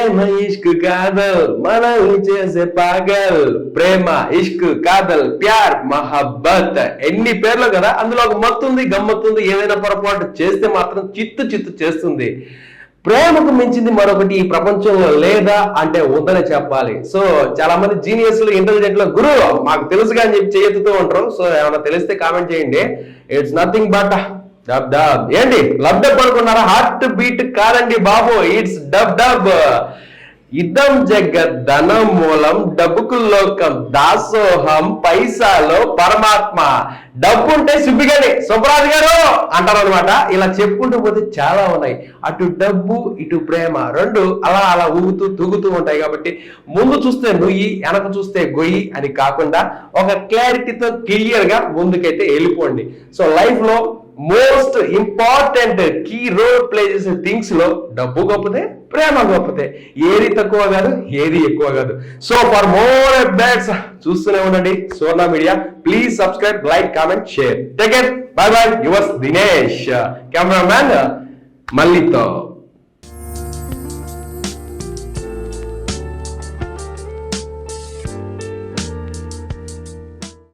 ప్రేమ ఇష్క్ కాదల్ మనం చేసే పాగల్. ప్రేమ ఇష్క్ కాదల్ ప్యార్ మహబ్బత్ ఎన్ని పేర్లు కదా, అందులో ఒక మత్తుంది గమ్మత్తుంది. ఏదైనా పొరపాటు చేస్తే మాత్రం చిత్తు చేస్తుంది. ప్రేమకు మించింది మరొకటి ఈ ప్రపంచంలో లేదా అంటే ఉందని చెప్పాలి. సో చాలా మంది జీనియస్లు ఇంటెలిజెంట్ లో గురు మాకు తెలుసుగా అని చెప్పి చేయెత్తుతూ ఉంటారు. సో ఏమైనా తెలిస్తే కామెంట్ చేయండి. It's nothing but dub dub. ఏంటి లబ్ డబ్ అనుకున్నారా? హార్ట్ బీట్ కాదండి బాబు, ఇట్స్ డబ్ డబ్. ఇదం జగత్ ధనం మూలం డబ్బుకు లోకం దాసోహం పైసాలో పరమాత్మ. డబ్బు ఉంటే సుబ్బిగని సుబ్బరాజు గారు అంటారు అనమాట. ఇలా చెప్పుకుంటూ పోతే చాలా ఉన్నాయి. అటు డబ్బు ఇటు ప్రేమ రెండు అలా ఊగుతూ తూగుతూ ఉంటాయి. కాబట్టి ముందు చూస్తే నుయ్యి వెనక చూస్తే గొయ్యి అని కాకుండా ఒక క్లారిటీతో క్లియర్ గా ముందుకైతే వెళ్ళిపోండి. సో లైఫ్ లో most important key role play చేసే థింగ్స్ లో డబ్బు గొప్పదే, ప్రేమ గొప్పదే. ఏది తక్కువ కాదు, ఏది ఎక్కువ కాదు. సో ఫర్ మోర్ అప్డేట్స్ చూస్తూనే ఉండండి Sona media. Please subscribe, like, comment, share. Take care, bye bye. Yours Dinesh, cameraman మల్లితో.